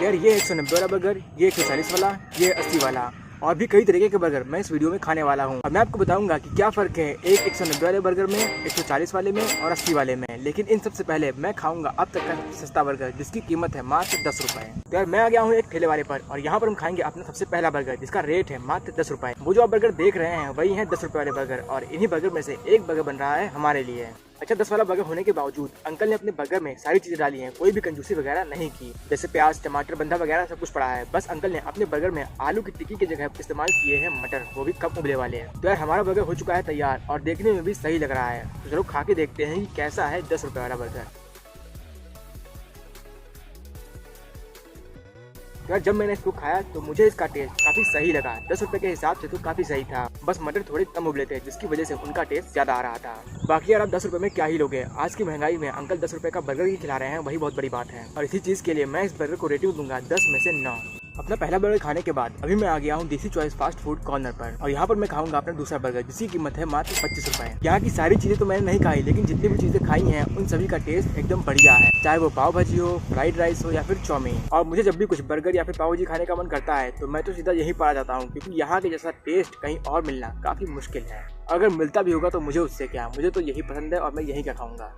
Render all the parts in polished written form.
यार ये 190 वाला बर्गर, ये 140 वाला, ये 80 वाला और भी कई तरीके के बर्गर मैं इस वीडियो में खाने वाला हूँ। अब मैं आपको बताऊंगा कि क्या फ़र्क है एक 190 वाले बर्गर में, 140 वाले में और 80 वाले में। लेकिन इन सबसे पहले मैं खाऊंगा अब तक का सबसे सस्ता बर्गर जिसकी कीमत है मात्र 10 रुपए। तो यार मैं आ गया हूँ एक ठेले वाले पर और यहाँ पर हम खाएंगे अपना सबसे पहला बर्गर जिसका रेट है मात्र 10 रुपए। वो जो आप बर्गर देख रहे हैं वही है 10 रुपए वाले बर्गर और इन्हीं बर्गर में से एक बर्गर बन रहा है हमारे लिए। अच्छा 10 वाला बर्गर होने के बावजूद अंकल ने अपने बर्गर में सारी चीजें डाली हैं, कोई भी कंजूसी वगैरह नहीं की। जैसे प्याज, टमाटर, बंधा वगैरह सब कुछ पड़ा है। बस अंकल ने अपने बर्गर में आलू की टिक्की की जगह इस्तेमाल किए हैं मटर, वो भी कम उबले वाले हैं। तो यार हमारा बर्गर हो चुका है तैयार और देखने में भी सही लग रहा है। तो चलो खा के देखते हैं कि कैसा है 10 रुपए वाला बर्गर। यार जब मैंने इसको खाया तो मुझे इसका टेस्ट काफी सही लगा। 10 रुपए के हिसाब से तो काफी सही था, बस मटर थोड़े कम उबले थे जिसकी वजह से उनका टेस्ट ज्यादा आ रहा था। बाकी यार आप 10 रुपए में क्या ही लोगे, आज की महंगाई में अंकल 10 रुपए का बर्गर ही खिला रहे हैं, वही बहुत बड़ी बात है। और इसी चीज के लिए मैं इस बर्गर को रेटिंग दूंगा 10 में से 9। अपना पहला बर्गर खाने के बाद अभी मैं आ गया हूँ देसी चॉइस फास्ट फूड कॉर्नर पर और यहाँ पर मैं खाऊंगा अपना दूसरा बर्गर जिसकी कीमत है मात्र 25 रुपए। यहाँ की सारी चीजें तो मैंने नहीं खाई, लेकिन जितनी भी चीजें खाई हैं उन सभी का टेस्ट एकदम बढ़िया है, चाहे वो पाव भाजी हो, फ्राइड राइस हो या फिर चाउमीन। और मुझे जब भी कुछ बर्गर या फिर पाव भाजी खाने का मन करता है तो मैं तो सीधा यही पा जाता हूँ, क्योंकि यहाँ के जैसा टेस्ट कहीं और मिलना काफी मुश्किल है। अगर मिलता भी होगा तो मुझे उससे क्या, मुझे तो यही पसंद है और मैं यही क्या खाऊंगा।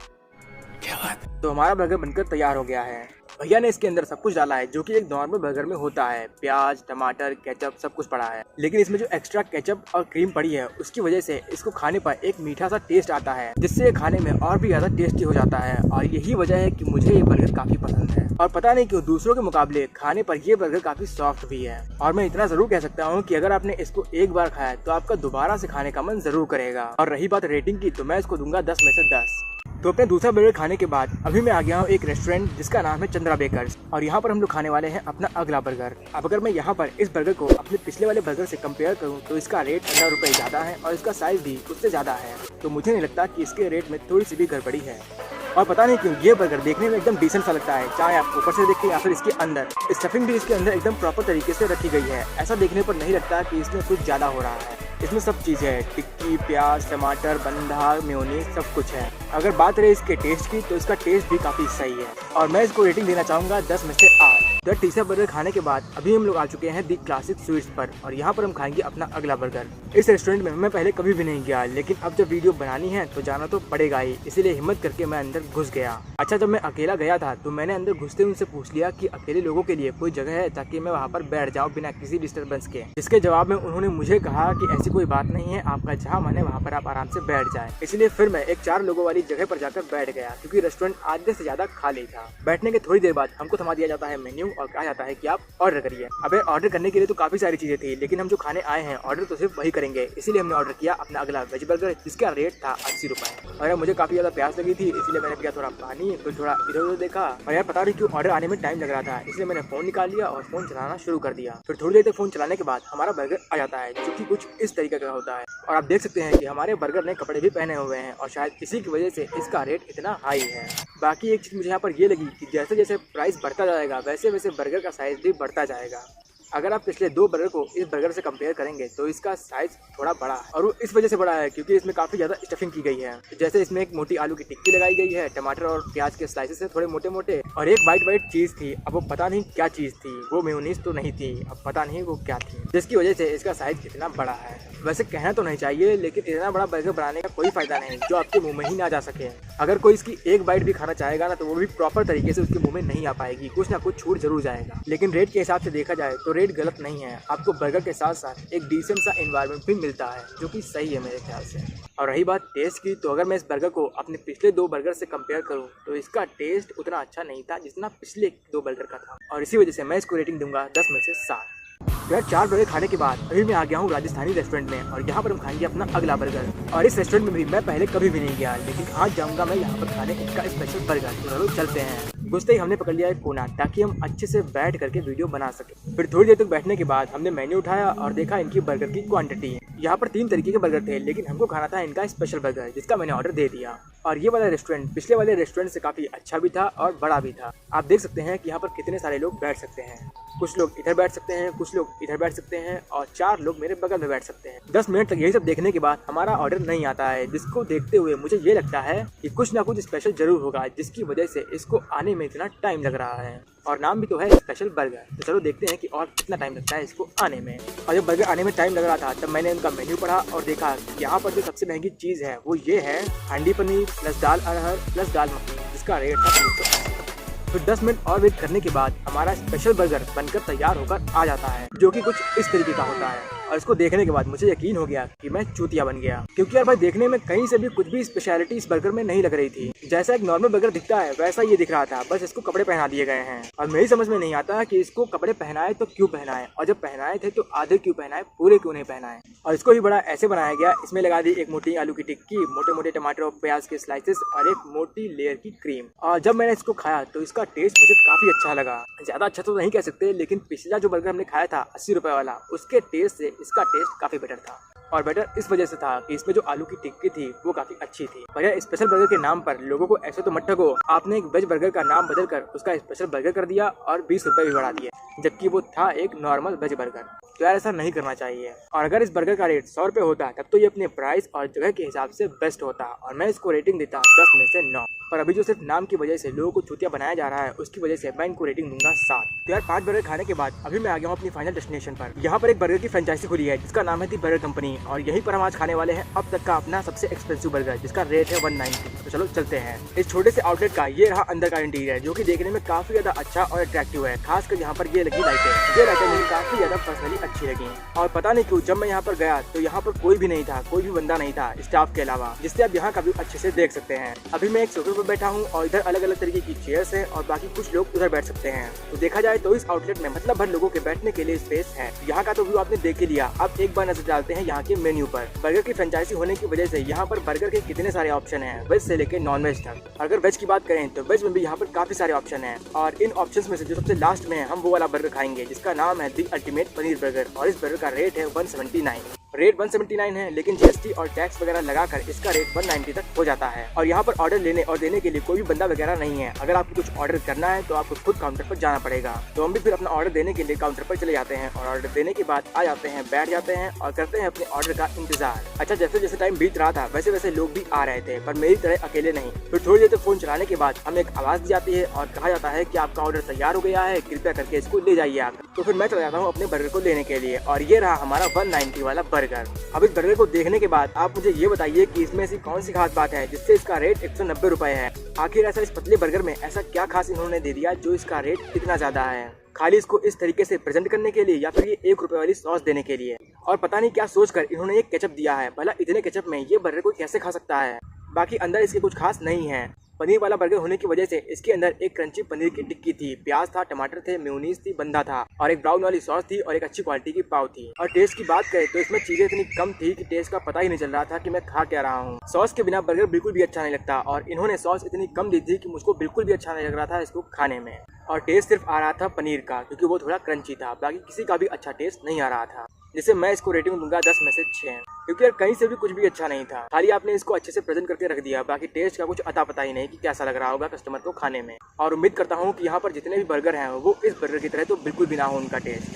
तो हमारा बर्गर बनकर तैयार हो गया है। भैया ने इसके अंदर सब कुछ डाला है जो कि एक नॉर्मल बर्गर में होता है, प्याज, टमाटर, केचप सब कुछ पड़ा है। लेकिन इसमें जो एक्स्ट्रा केचप और क्रीम पड़ी है उसकी वजह से इसको खाने पर एक मीठा सा टेस्ट आता है, जिससे खाने में और भी ज्यादा टेस्टी हो जाता है। और यही वजह है कि मुझे ये बर्गर काफी पसंद है। और पता नहीं क्यों दूसरों के मुकाबले खाने पर ये बर्गर काफी सॉफ्ट भी है। और मैं इतना जरूर कह सकता हूँ कि अगर आपने इसको एक बार खाया तो आपका दोबारा से खाने का मन जरूर करेगा। और रही बात रेटिंग की तो मैं इसको दूंगा 10 में से 10। तो अपने दूसरा बर्गर खाने के बाद अभी मैं आ गया हूँ एक रेस्टोरेंट जिसका नाम है चंद्रा बेकर्स और यहाँ पर हम लोग खाने वाले हैं अपना अगला बर्गर। अब अगर मैं यहाँ पर इस बर्गर को अपने पिछले वाले बर्गर से कंपेयर करूँ तो इसका रेट 15 रुपए ज्यादा है और इसका साइज भी उससे ज्यादा है। तो मुझे नहीं लगता कि इसके रेट में थोड़ी सी भी गड़बड़ी है। और पता नहीं क्यों ये बर्गर देखने में एकदम डिसेंट सा लगता है, चाहे आप ऊपर से देखें या फिर इसके अंदर। स्टफिंग भी इसके अंदर एकदम प्रॉपर तरीके से रखी गई है, ऐसा देखने पर नहीं लगता कि इसमें कुछ ज्यादा हो रहा है। इसमें सब चीज़ है, टिक्की, प्याज, टमाटर, बंधा, मेयोनीज सब कुछ है। अगर बात रहे इसके टेस्ट की तो इसका टेस्ट भी काफ़ी सही है और मैं इसको रेटिंग देना चाहूँगा 10 में से 8। तो तीसरा बर्गर खाने के बाद अभी हम लोग आ चुके हैं दी क्लासिक स्वीट्स पर और यहाँ पर हम खाएंगे अपना अगला बर्गर। इस रेस्टोरेंट में मैं पहले कभी भी नहीं गया, लेकिन अब जब वीडियो बनानी है तो जाना तो पड़ेगा ही, इसीलिए हिम्मत करके मैं अंदर घुस गया। अच्छा जब मैं अकेला गया था तो मैंने अंदर घुसते उनसे पूछ लिया कि अकेले लोगों के लिए कोई जगह है ताकि मैं वहाँ पर बैठ जाऊँ बिना किसी डिस्टर्बेंस के। इसके जवाब में उन्होंने मुझे कहा कि ऐसी कोई बात नहीं है, आपका जहाँ मन है वहाँ पर आप आराम से बैठ जाए। इसलिए फिर मैं एक 4 लोगों वाली जगह पर जाकर बैठ गया, क्योंकि रेस्टोरेंट आधे से ज्यादा खाली था। बैठने के थोड़ी देर बाद हमको थमा दिया जाता है मेन्यू और कहा जाता है कि आप ऑर्डर करिए। अबे ऑर्डर करने के लिए तो काफी सारी चीजें थी, लेकिन हम जो खाने आए हैं ऑर्डर तो सिर्फ वही करेंगे, इसीलिए हमने ऑर्डर किया अपना अगला वेज बर्गर जिसका रेट था 80 रुपए। और यार मुझे काफी ज्यादा प्यास लगी थी, इसलिए मैंने पिया थोड़ा पानी, फिर थोड़ा इधर उधर देखा और यार पता नहीं क्यों ऑर्डर आने में टाइम लग रहा था, इसलिए मैंने फोन निकाल लिया और फोन चलाना शुरू कर दिया। फिर थोड़ी देर तक फोन चलाने के बाद हमारा बर्गर आ जाता है जो कि कुछ इस तरीके का होता है। और आप देख सकते हैं कि हमारे बर्गर ने कपड़े भी पहने हुए हैं और शायद इसी की वजह से इसका रेट इतना हाई है। बाकी एक चीज मुझे यहाँ पर ये लगी कि जैसे जैसे प्राइस बढ़ता जाएगा वैसे वैसे बर्गर का साइज भी बढ़ता जाएगा। अगर आप पिछले 2 बर्गर को इस बर्गर से कंपेयर करेंगे तो इसका साइज थोड़ा बड़ा है और वो इस वजह से बड़ा है क्योंकि इसमें काफी ज्यादा स्टफिंग की गई है। जैसे इसमें एक मोटी आलू की टिक्की लगाई गई है, टमाटर और प्याज के स्लाइसेस है थोड़े मोटे मोटे, और एक वाइट चीज थी। अब वो पता नहीं क्या चीज थी, वो मेयोनीज तो नहीं थी, अब पता नहीं वो क्या थी, जिसकी वजह से इसका साइज इतना बड़ा है। वैसे कहना तो नहीं चाहिए, लेकिन इतना बड़ा बर्गर बनाने का कोई फायदा नहीं जो आपके मुंह में ही ना जा सके। अगर कोई इसकी एक बाइट भी खाना चाहेगा ना तो वो भी प्रॉपर तरीके से उसके मुंह में नहीं आ पाएगी, कुछ ना कुछ छूट जरूर जाएगा। लेकिन रेट के हिसाब से देखा जाए तो रेट गलत नहीं है, आपको बर्गर के साथ साथ एक डिसेंट सा एनवायरनमेंट भी मिलता है जो कि सही है मेरे ख्याल से। और रही बात टेस्ट की तो अगर मैं इस बर्गर को अपने पिछले 2 बर्गर से कंपेयर करूं तो इसका टेस्ट उतना अच्छा नहीं था जितना पिछले 2 बर्गर का था, और इसी वजह से मैं इसको रेटिंग दूंगा 10 में से 7। यार 4 बर्गर खाने के बाद अभी मैं आ गया हूँ राजस्थानी रेस्टोरेंट में और यहाँ पर हम खाएंगे अपना अगला बर्गर। और इस रेस्टोरेंट में भी मैं पहले कभी भी नहीं गया, लेकिन आज जाऊँगा मैं यहाँ पर खाने इसका स्पेशल बर्गर। तो चलो चलते हैं। घुसते ही हमने पकड़ लिया एक कोना ताकि हम अच्छे से बैठ करके वीडियो बना सके। फिर थोड़ी देर तक बैठने के बाद हमने मेन्यू उठाया और देखा इनकी बर्गर की क्वांटिटी। यहाँ पर 3 तरीके के बर्गर थे, लेकिन हमको खाना था इनका स्पेशल बर्गर जिसका मैंने ऑर्डर दे दिया। और ये वाला रेस्टोरेंट पिछले वाले रेस्टोरेंट से काफी अच्छा भी था और बड़ा भी था। आप देख सकते हैं कि यहाँ पर कितने सारे लोग बैठ सकते हैं। कुछ लोग इधर बैठ सकते हैं, कुछ लोग इधर बैठ सकते हैं और 4 लोग मेरे बगल में बैठ सकते हैं। 10 मिनट तक यही सब देखने के बाद हमारा ऑर्डर नहीं आता है, जिसको देखते हुए मुझे ये लगता है कि कुछ ना कुछ स्पेशल जरूर होगा, जिसकी वजह से इसको आने में इतना टाइम लग रहा है। और नाम भी तो है स्पेशल बर्गर, तो चलो देखते हैं कि और कितना टाइम लगता है इसको आने में। और जब बर्गर आने में टाइम लग रहा था तब मैंने उनका मेन्यू पढ़ा और देखा यहाँ पर जो सबसे महंगी चीज़ है वो ये है हांडी पनीर प्लस दाल अरहर प्लस दाल मखनी, जिसका रेट था 380। फिर 10 मिनट और वेट करने के बाद हमारा स्पेशल बर्गर बनकर तैयार होकर आ जाता है, जो कि कुछ इस तरीके का होता है। और इसको देखने के बाद मुझे यकीन हो गया कि मैं चूतिया बन गया, क्योंकि यार भाई देखने में कहीं से भी कुछ भी स्पेशलिटी इस बर्गर में नहीं लग रही थी। जैसा एक नॉर्मल बर्गर दिखता है वैसा ये दिख रहा था, बस इसको कपड़े पहना दिए गए हैं। और मेरी समझ में नहीं आता कि इसको कपड़े पहनाए तो क्यों पहनाए, और जब पहनाए थे तो आधे क्यों पहनाए, पूरे क्यों नहीं पहनाए। और इसको भी बड़ा ऐसे बनाया गया, इसमें लगा दी एक मोटी आलू की टिक्की, मोटे मोटे टमाटर और प्याज के स्लाइसेस और एक मोटी लेयर की क्रीम। और जब मैंने इसको खाया तो इसका टेस्ट मुझे काफी अच्छा लगा। ज्यादा अच्छा तो नहीं कह सकते, लेकिन पिछला जो बर्गर हमने खाया था 80 रुपए वाला, उसके टेस्ट से इसका टेस्ट काफी बेटर था। और बेटर इस वजह से था कि इसमें जो आलू की टिक्की थी वो काफी अच्छी थी। भैया स्पेशल बर्गर के नाम पर लोगों को ऐसे तो मत ठगो, आपने एक वेज बर्गर का नाम बदलकर उसका स्पेशल बर्गर कर दिया और 20 रुपए भी बढ़ा दिए, जबकि वो था एक नॉर्मल वेज बर्गर। तो यार ऐसा नहीं करना चाहिए। और अगर इस बर्गर का रेट 100 रुपए होता तब तो ये अपने प्राइस और जगह के हिसाब से बेस्ट होता, और मैं इसको रेटिंग देता 10 में से 9। पर अभी जो सिर्फ नाम की वजह से लोगों को चूतिया बनाया जा रहा है, उसकी वजह से मैं इनको रेटिंग दूंगा 7। तो यार 5 बर्गर खाने के बाद अभी मैं आ गया हूँ अपनी फाइनल डेस्टिनेशन पर। यहाँ पर एक बर्गर की फ्रेंचाइजी खुली है जिसका नाम है दी बर्गर कंपनी, और यहीं पर हम आज खाने वाले हैं अब तक का अपना सबसे एक्सपेंसिव बर्गर, जिसका रेट है 190। तो चलो चलते हैं। इस छोटे से आउटलेट का ये रहा अंदर का इंटीरियर, जो कि देखने में काफी ज्यादा अच्छा और अट्रैक्टिव है। खासकर यहाँ पर ये लगी लाइटें, ये लाइटें मुझे काफी ज्यादा पर्सनली अच्छी लगी। और पता नहीं क्यों जब मैं यहाँ पर गया तो यहाँ पर कोई भी नहीं था, कोई भी बंदा नहीं था स्टाफ के अलावा, जिससे आप यहाँ का व्यू अच्छे से देख सकते हैं। अभी मैं एक सोफे पर बैठा हूँ और इधर अलग अलग तरीके की चेयर्स हैं और बाकी कुछ लोग उधर बैठ सकते हैं। तो देखा जाए तो इस आउटलेट में मतलब भर लोगों के बैठने के लिए स्पेस है। यहाँ का तो व्यू आपने देख ही लिया। अब एक बार नजर डालते हैं यहाँ के मेन्यू पर। बर्गर की फ्रेंचाइजी होने की वजह से यहाँ पर बर्गर के कितने सारे ऑप्शन हैं, वेज से लेकर नॉन वेज तक। अगर वेज की बात करें तो वेज में भी यहाँ पर काफी सारे ऑप्शन हैं, और इन ऑप्शन में से जो सबसे लास्ट में है हम वो वाला बर्गर खाएंगे जिसका नाम है दी अल्टीमेट पनीर बर्गर, और इस बर्गर का रेट है 179। रेट 179 है, लेकिन जीएसटी और टैक्स वगैरह लगाकर इसका रेट 190 तक हो जाता है। और यहाँ पर ऑर्डर लेने और देने के लिए कोई भी बंदा वगैरह नहीं है। अगर आपको कुछ ऑर्डर करना है तो आपको खुद काउंटर पर जाना पड़ेगा। तो हम भी फिर अपना ऑर्डर देने के लिए काउंटर पर चले जाते हैं, और ऑर्डर देने के बाद आ जाते हैं, बैठ जाते हैं और करते हैं अपने ऑर्डर का इंतजार। अच्छा, जैसे जैसे टाइम बीत रहा था वैसे वैसे लोग भी आ रहे थे, पर मेरी तरह अकेले नहीं। फिर थोड़ी देर तक फोन चलाने के बाद हमें एक आवाज दी जाती है और कहा जाता है कि आपका ऑर्डर तैयार हो गया है, कृपया करके इसको ले जाइए आप। तो फिर मैं चला जाता हूँ अपने बर्गर को लेने के लिए, और ये रहा हमारा 190 वाला बर्गर। अब इस बर्गर को देखने के बाद आप मुझे ये बताइए कि इसमें ऐसी कौन सी खास बात है जिससे इसका रेट 190 रुपए है। आखिर ऐसा इस पतले बर्गर में ऐसा क्या खास इन्होंने दे दिया जो इसका रेट इतना ज्यादा है? खाली इसको इस तरीके से प्रेजेंट करने के लिए, या फिर ये 1 रुपए वाली सॉस देने के लिए? और पता नहीं क्या सोचकर इन्होंने ये केचप दिया है। भला इतने केचप में ये बर्गर को कैसे खा सकता है? बाकी अंदर इसके कुछ खास नहीं है। पनीर वाला बर्गर होने की वजह से इसके अंदर एक क्रंची पनीर की टिक्की थी, प्याज था, टमाटर थे, मेयोनीज थी, बंदा था, और एक ब्राउन वाली सॉस थी, और एक अच्छी क्वालिटी की पाव थी। और टेस्ट की बात करें तो इसमें चीजें इतनी कम थी कि टेस्ट का पता ही नहीं चल रहा था कि मैं खा क्या रहा हूँ। सॉस के बिना बर्गर बिल्कुल भी अच्छा नहीं लगता, और इन्होंने सॉस इतनी कम दी थी कि मुझको बिल्कुल भी अच्छा नहीं लग रहा था इसको खाने में। और टेस्ट सिर्फ आ रहा था पनीर का, क्योंकि वो थोड़ा क्रंची था, बाकी किसी का भी अच्छा टेस्ट नहीं आ रहा था, जिससे मैं इसको रेटिंग दूंगा 10 में से 6, क्योंकि यार कहीं से भी कुछ भी अच्छा नहीं था। खाली आपने इसको अच्छे से प्रेजेंट करके रख दिया, बाकी टेस्ट का कुछ अता पता ही नहीं कि कैसा लग रहा होगा कस्टमर को खाने में। और उम्मीद करता हूँ कि यहाँ पर जितने भी बर्गर हैं वो इस बर्गर की तरह तो बिल्कुल भी ना हो उनका टेस्ट।